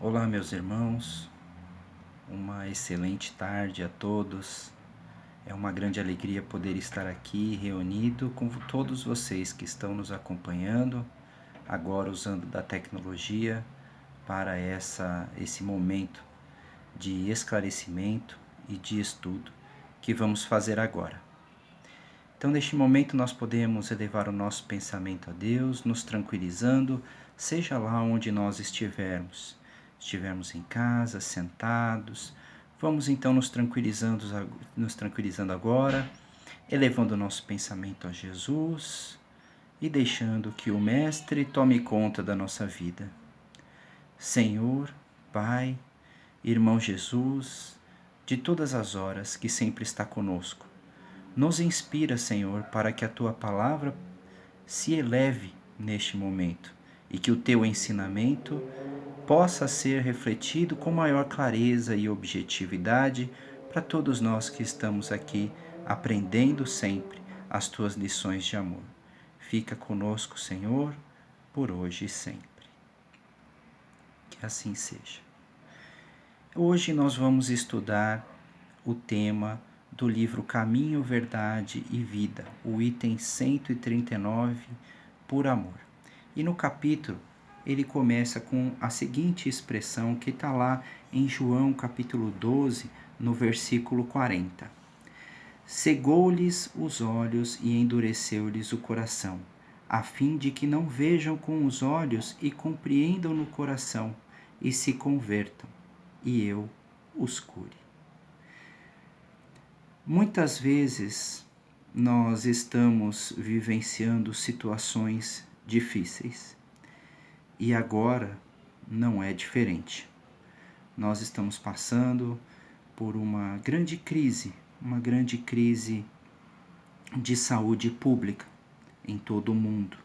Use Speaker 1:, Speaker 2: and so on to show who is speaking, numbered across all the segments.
Speaker 1: Olá, meus irmãos, uma excelente tarde a todos. É uma grande alegria poder estar aqui reunido com todos vocês que estão nos acompanhando, agora usando da tecnologia para esse momento de esclarecimento e de estudo que vamos fazer agora. Então, neste momento, nós podemos elevar o nosso pensamento a Deus, nos tranquilizando, seja lá onde nós estivermos. Estivermos em casa, sentados, vamos então nos tranquilizando agora, elevando o nosso pensamento a Jesus e deixando que o Mestre tome conta da nossa vida. Senhor, Pai, Irmão Jesus, de todas as horas que sempre está conosco, nos inspira, Senhor, para que a Tua palavra se eleve neste momento e que o Teu ensinamento possa ser refletido com maior clareza e objetividade para todos nós que estamos aqui aprendendo sempre as Tuas lições de amor. Fica conosco, Senhor, por hoje e sempre. Que assim seja. Hoje nós vamos estudar o tema do livro Caminho, Verdade e Vida, o item 139, por amor. E no capítulo, ele começa com a seguinte expressão que está lá em João capítulo 12, no versículo 40. Cegou-lhes os olhos e endureceu-lhes o coração, a fim de que não vejam com os olhos e compreendam no coração, e se convertam, e eu os cure. Muitas vezes nós estamos vivenciando situações difíceis e agora não é diferente. Nós estamos passando por uma grande crise de saúde pública em todo o mundo.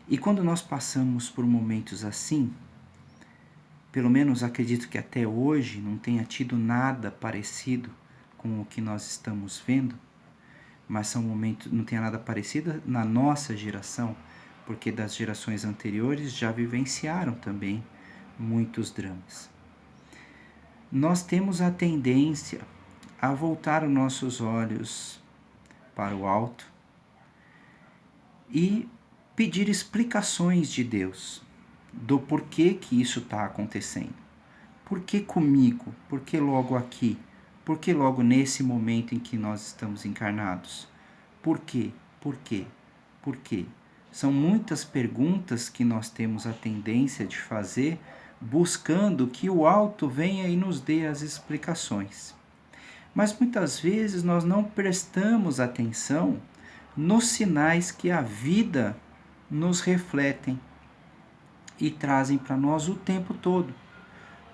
Speaker 1: E quando nós passamos por momentos assim, pelo menos acredito que até hoje não tenha tido nada parecido com o que nós estamos vendo, mas são momentos, não tem nada parecido na nossa geração, porque das gerações anteriores já vivenciaram também muitos dramas. Nós temos a tendência a voltar os nossos olhos para o alto e pedir explicações de Deus do porquê que isso está acontecendo. Por que comigo? Por que logo aqui? Por que logo nesse momento em que nós estamos encarnados? Por quê? Por quê? Por quê? São muitas perguntas que nós temos a tendência de fazer, buscando que o alto venha e nos dê as explicações. Mas muitas vezes nós não prestamos atenção nos sinais que a vida nos refletem e trazem para nós o tempo todo.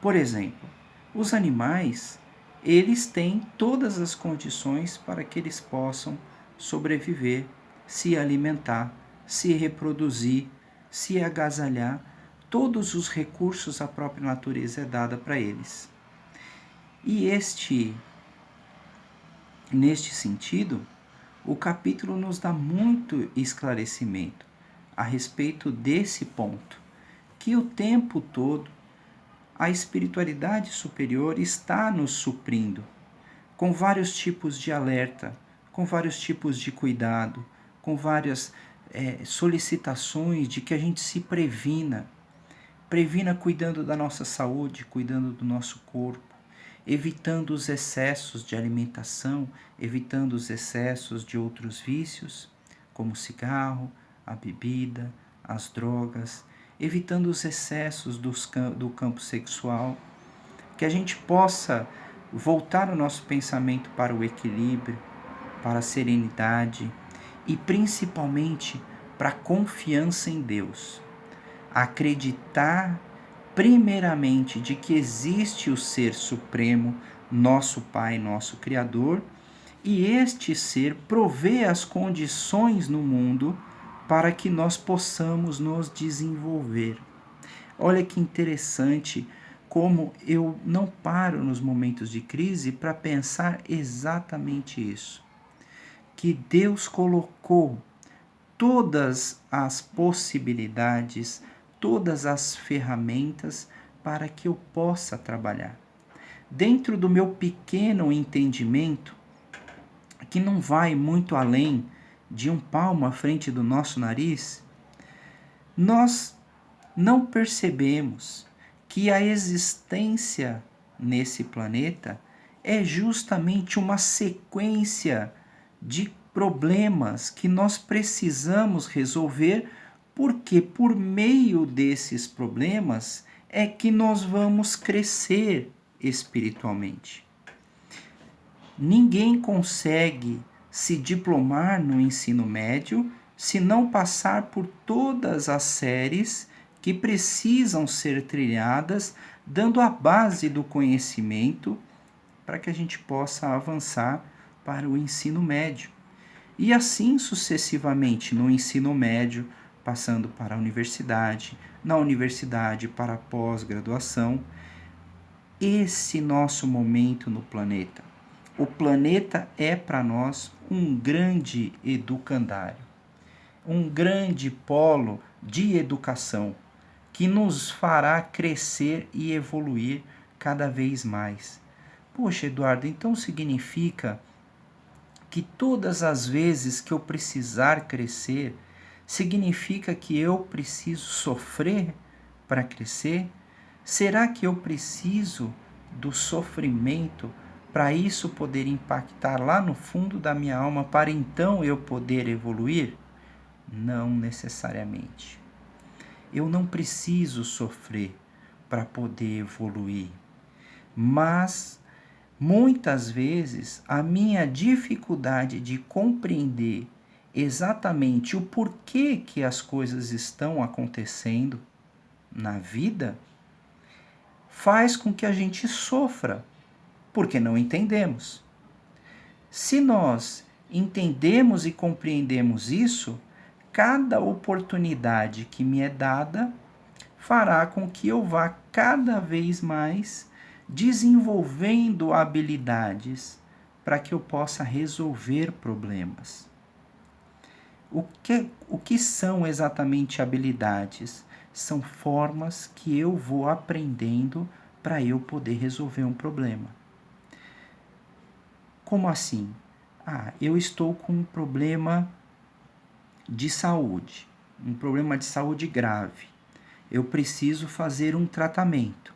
Speaker 1: Por exemplo, os animais, eles têm todas as condições para que eles possam sobreviver, se alimentar, se reproduzir, se agasalhar. Todos os recursos a própria natureza é dada para eles. E neste sentido, o capítulo nos dá muito esclarecimento a respeito desse ponto, que o tempo todo a espiritualidade superior está nos suprindo, com vários tipos de alerta, com vários tipos de cuidado, com várias solicitações de que a gente se previna cuidando da nossa saúde, cuidando do nosso corpo, evitando os excessos de alimentação, evitando os excessos de outros vícios, como o cigarro, a bebida, as drogas, evitando os excessos do campo sexual, que a gente possa voltar o nosso pensamento para o equilíbrio, para a serenidade e principalmente para a confiança em Deus. Acreditar primeiramente de que existe o Ser Supremo, nosso Pai, nosso Criador, e este ser provê as condições no mundo para que nós possamos nos desenvolver. Olha que interessante como eu não paro nos momentos de crise para pensar exatamente isso. Que Deus colocou todas as possibilidades, todas as ferramentas para que eu possa trabalhar. Dentro do meu pequeno entendimento, que não vai muito além de um palmo à frente do nosso nariz, nós não percebemos que a existência nesse planeta é justamente uma sequência de problemas que nós precisamos resolver, porque por meio desses problemas é que nós vamos crescer espiritualmente. Ninguém consegue se diplomar no ensino médio se não passar por todas as séries que precisam ser trilhadas, dando a base do conhecimento para que a gente possa avançar para o ensino médio. E assim sucessivamente no ensino médio, passando para a universidade, na universidade para a pós-graduação. Esse nosso momento no planeta. O planeta é para nós um grande educandário, um grande polo de educação que nos fará crescer e evoluir cada vez mais. Poxa, Eduardo, então significa que todas as vezes que eu precisar crescer, significa que eu preciso sofrer para crescer? Será que eu preciso do sofrimento para isso poder impactar lá no fundo da minha alma, para então eu poder evoluir? Não necessariamente. Eu não preciso sofrer para poder evoluir, mas muitas vezes a minha dificuldade de compreender exatamente o porquê que as coisas estão acontecendo na vida faz com que a gente sofra, porque não entendemos. Se nós entendemos e compreendemos isso, cada oportunidade que me é dada fará com que eu vá cada vez mais desenvolvendo habilidades para que eu possa resolver problemas. O que são exatamente habilidades? São formas que eu vou aprendendo para eu poder resolver um problema. Como assim? Eu estou com um problema de saúde, um problema de saúde grave. Eu preciso fazer um tratamento.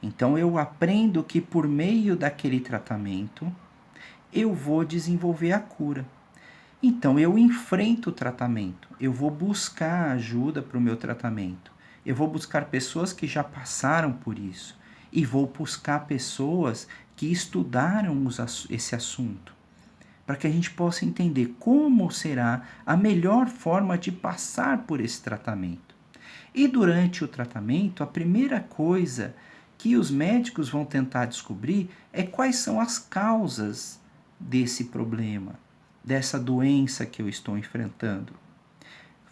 Speaker 1: Então eu aprendo que por meio daquele tratamento eu vou desenvolver a cura. Então eu enfrento o tratamento, eu vou buscar ajuda para o meu tratamento. Eu vou buscar pessoas que já passaram por isso e vou buscar pessoas que estudaram esse assunto, para que a gente possa entender como será a melhor forma de passar por esse tratamento. E durante o tratamento, a primeira coisa que os médicos vão tentar descobrir é quais são as causas desse problema, dessa doença que eu estou enfrentando.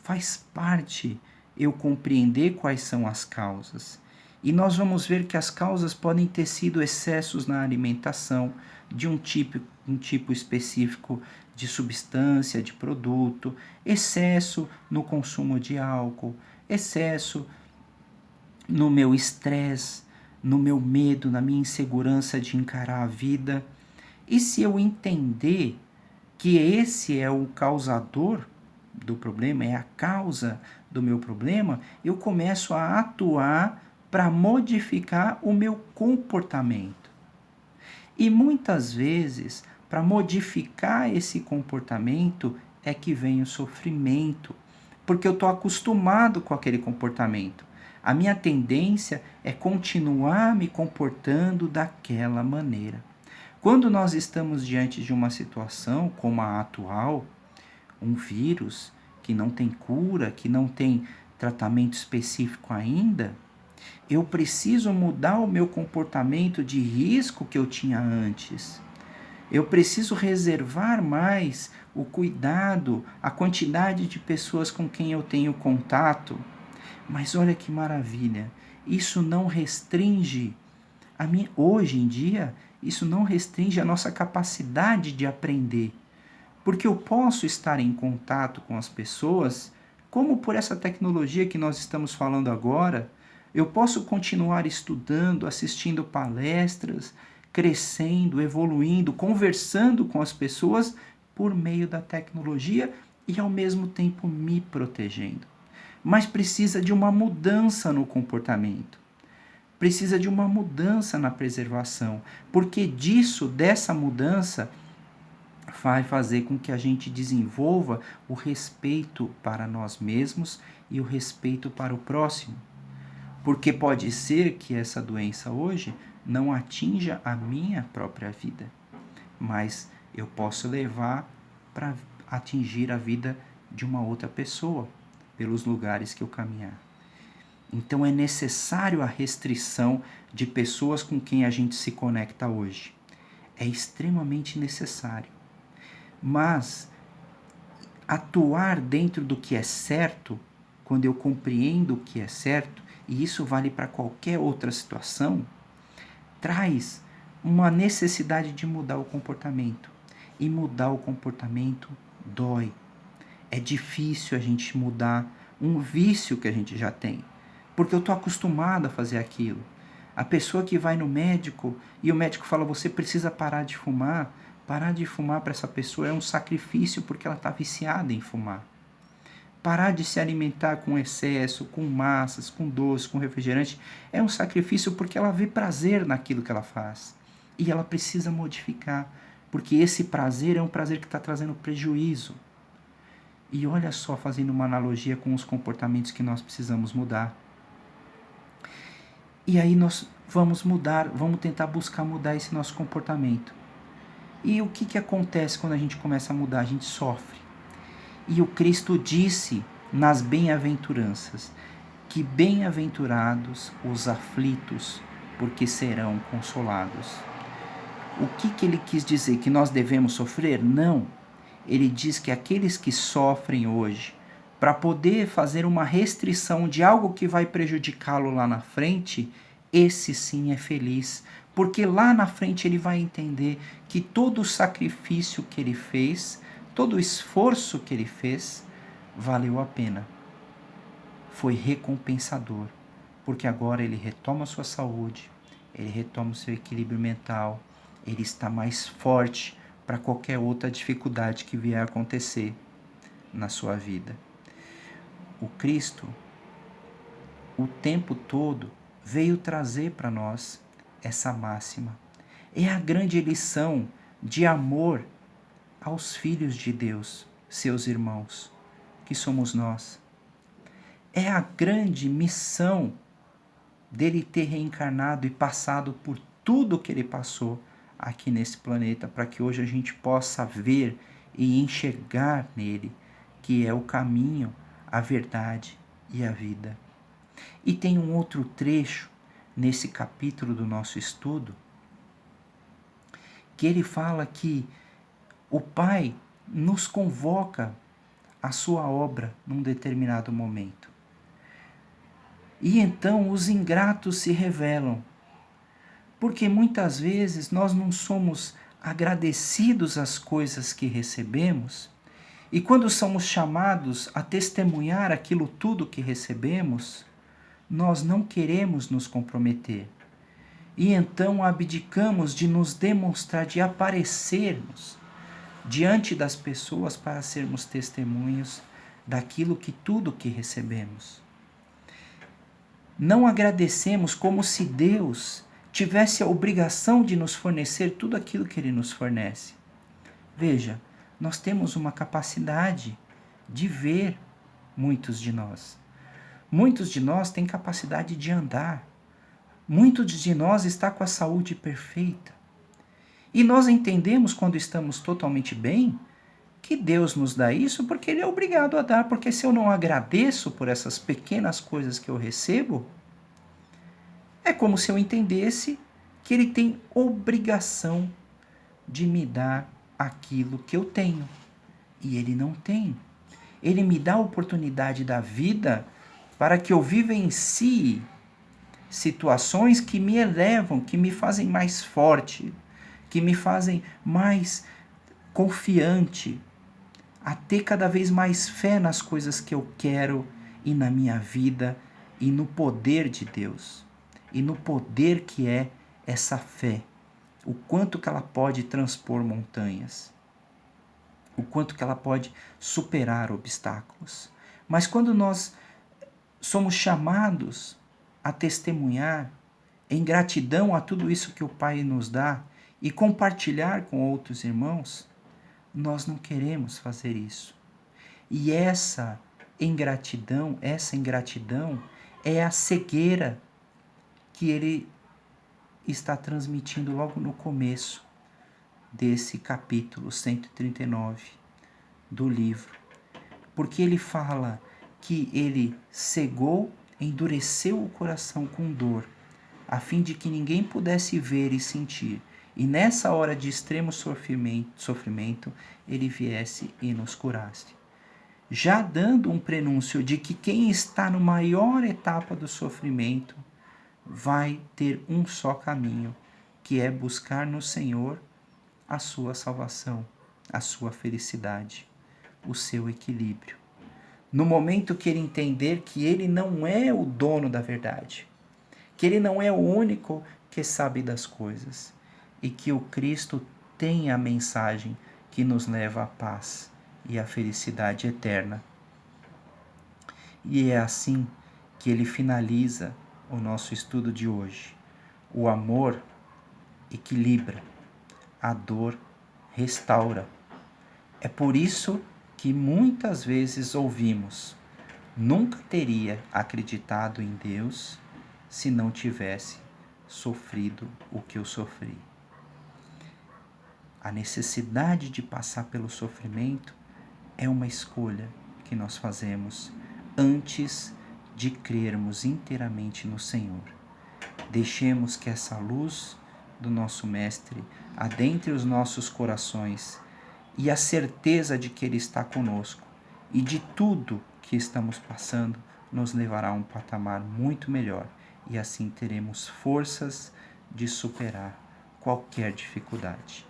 Speaker 1: Faz parte eu compreender quais são as causas. E nós vamos ver que as causas podem ter sido excessos na alimentação de um tipo específico de substância, de produto, excesso no consumo de álcool, excesso no meu estresse, no meu medo, na minha insegurança de encarar a vida. E se eu entender que esse é o causador do problema, é a causa do meu problema, eu começo a atuar para modificar o meu comportamento. E muitas vezes, para modificar esse comportamento, é que vem o sofrimento, porque eu estou acostumado com aquele comportamento. A minha tendência é continuar me comportando daquela maneira. Quando nós estamos diante de uma situação como a atual, um vírus que não tem cura, que não tem tratamento específico ainda, eu preciso mudar o meu comportamento de risco que eu tinha antes. Eu preciso reservar mais o cuidado, a quantidade de pessoas com quem eu tenho contato. Mas olha que maravilha, isso não restringe hoje em dia, isso não restringe a nossa capacidade de aprender. Porque eu posso estar em contato com as pessoas, como por essa tecnologia que nós estamos falando agora, Eu posso continuar estudando, assistindo palestras, crescendo, evoluindo, conversando com as pessoas por meio da tecnologia e ao mesmo tempo me protegendo. Mas precisa de uma mudança no comportamento. Precisa de uma mudança na preservação, porque dessa mudança, vai fazer com que a gente desenvolva o respeito para nós mesmos e o respeito para o próximo. Porque pode ser que essa doença hoje não atinja a minha própria vida, mas eu posso levar para atingir a vida de uma outra pessoa, pelos lugares que eu caminhar. Então é necessário a restrição de pessoas com quem a gente se conecta hoje. É extremamente necessário. Mas atuar dentro do que é certo, quando eu compreendo o que é certo, e isso vale para qualquer outra situação, traz uma necessidade de mudar o comportamento. E mudar o comportamento dói. É difícil a gente mudar um vício que a gente já tem, porque eu estou acostumado a fazer aquilo. A pessoa que vai no médico e o médico fala, você precisa parar de fumar para essa pessoa é um sacrifício porque ela está viciada em fumar. Parar de se alimentar com excesso, com massas, com doce, com refrigerante, é um sacrifício porque ela vê prazer naquilo que ela faz. E ela precisa modificar, porque esse prazer é um prazer que está trazendo prejuízo. E olha só, fazendo uma analogia com os comportamentos que nós precisamos mudar. E aí nós vamos tentar buscar mudar esse nosso comportamento. E o que acontece quando a gente começa a mudar? A gente sofre. E o Cristo disse nas bem-aventuranças que bem-aventurados os aflitos, porque serão consolados. O que ele quis dizer? Que nós devemos sofrer? Não. Ele diz que aqueles que sofrem hoje, para poder fazer uma restrição de algo que vai prejudicá-lo lá na frente, esse sim é feliz. Porque lá na frente ele vai entender que todo o sacrifício que ele fez, todo o esforço que ele fez, valeu a pena. Foi recompensador. Porque agora ele retoma a sua saúde, ele retoma o seu equilíbrio mental, ele está mais forte para qualquer outra dificuldade que vier a acontecer na sua vida. O Cristo, o tempo todo, veio trazer para nós essa máxima. É a grande lição de amor aos filhos de Deus, seus irmãos, que somos nós. É a grande missão dele ter reencarnado e passado por tudo que ele passou aqui nesse planeta, para que hoje a gente possa ver e enxergar nele, que é o caminho, a verdade e a vida. E tem um outro trecho nesse capítulo do nosso estudo, que ele fala que o Pai nos convoca à sua obra num determinado momento. E então os ingratos se revelam, porque muitas vezes nós não somos agradecidos às coisas que recebemos, e quando somos chamados a testemunhar aquilo tudo que recebemos, nós não queremos nos comprometer. E então abdicamos de nos demonstrar, de aparecermos diante das pessoas para sermos testemunhos daquilo que tudo que recebemos. Não agradecemos como se Deus tivesse a obrigação de nos fornecer tudo aquilo que Ele nos fornece. Veja, nós temos uma capacidade de ver, muitos de nós. Muitos de nós têm capacidade de andar. Muitos de nós estão com a saúde perfeita. E nós entendemos, quando estamos totalmente bem, que Deus nos dá isso porque Ele é obrigado a dar. Porque se eu não agradeço por essas pequenas coisas que eu recebo, é como se eu entendesse que Ele tem obrigação de me dar aquilo que eu tenho. E Ele não tem. Ele me dá a oportunidade da vida para que eu vivencie situações que me elevam, que me fazem mais forte, que me fazem mais confiante, a ter cada vez mais fé nas coisas que eu quero e na minha vida e no poder de Deus, e no poder que é essa fé, o quanto que ela pode transpor montanhas, o quanto que ela pode superar obstáculos. Mas quando nós somos chamados a testemunhar em gratidão a tudo isso que o Pai nos dá e compartilhar com outros irmãos, nós não queremos fazer isso. E essa ingratidão é a cegueira que ele está transmitindo logo no começo desse capítulo 139 do livro. Porque ele fala que ele cegou, endureceu o coração com dor, a fim de que ninguém pudesse ver e sentir, e nessa hora de extremo sofrimento ele viesse e nos curasse. Já dando um prenúncio de que quem está na maior etapa do sofrimento vai ter um só caminho, que é buscar no Senhor a sua salvação, a sua felicidade, o seu equilíbrio. No momento que ele entender que ele não é o dono da verdade, que ele não é o único que sabe das coisas, e que o Cristo tem a mensagem que nos leva à paz e à felicidade eterna. E é assim que ele finaliza o nosso estudo de hoje. O amor equilibra, a dor restaura. É por isso que muitas vezes ouvimos: nunca teria acreditado em Deus se não tivesse sofrido o que eu sofri. A necessidade de passar pelo sofrimento é uma escolha que nós fazemos antes de crermos inteiramente no Senhor. Deixemos que essa luz do nosso Mestre adentre os nossos corações e a certeza de que Ele está conosco e de tudo que estamos passando nos levará a um patamar muito melhor, e assim teremos forças de superar qualquer dificuldade.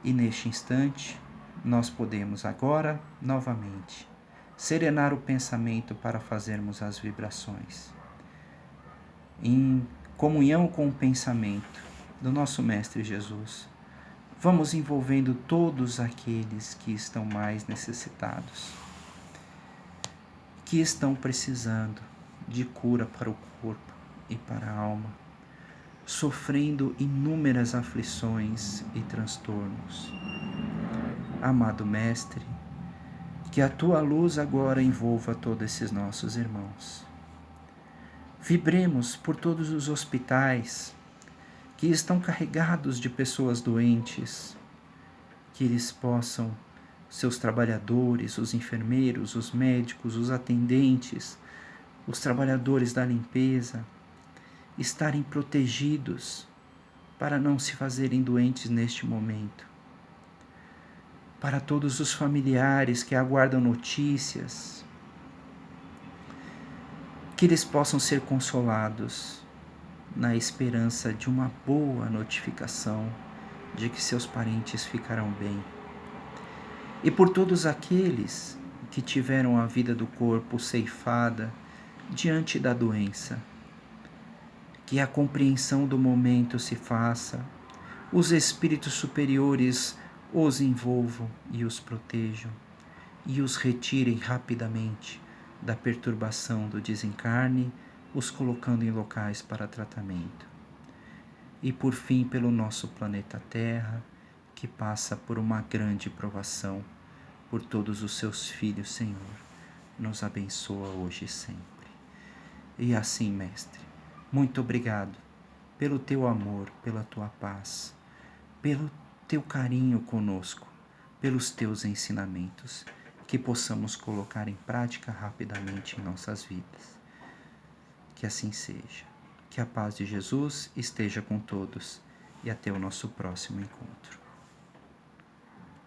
Speaker 1: E neste instante, nós podemos agora, novamente, serenar o pensamento para fazermos as vibrações. Em comunhão com o pensamento do nosso Mestre Jesus, vamos envolvendo todos aqueles que estão mais necessitados, que estão precisando de cura para o corpo e para a alma, sofrendo inúmeras aflições e transtornos. Amado Mestre, que a Tua luz agora envolva todos esses nossos irmãos. Vibremos por todos os hospitais que estão carregados de pessoas doentes, que eles possam, seus trabalhadores, os enfermeiros, os médicos, os atendentes, os trabalhadores da limpeza, estarem protegidos para não se fazerem doentes neste momento. Para todos os familiares que aguardam notícias, que eles possam ser consolados na esperança de uma boa notificação de que seus parentes ficarão bem. E por todos aqueles que tiveram a vida do corpo ceifada diante da doença, que a compreensão do momento se faça, os espíritos superiores os envolvam e os protejam, e os retirem rapidamente da perturbação do desencarne, os colocando em locais para tratamento. E por fim, pelo nosso planeta Terra, que passa por uma grande provação, por todos os seus filhos, Senhor, nos abençoa hoje e sempre. E assim, Mestre, muito obrigado pelo Teu amor, pela Tua paz, pelo Teu carinho conosco, pelos Teus ensinamentos, que possamos colocar em prática rapidamente em nossas vidas. Que assim seja. Que a paz de Jesus esteja com todos e até o nosso próximo encontro.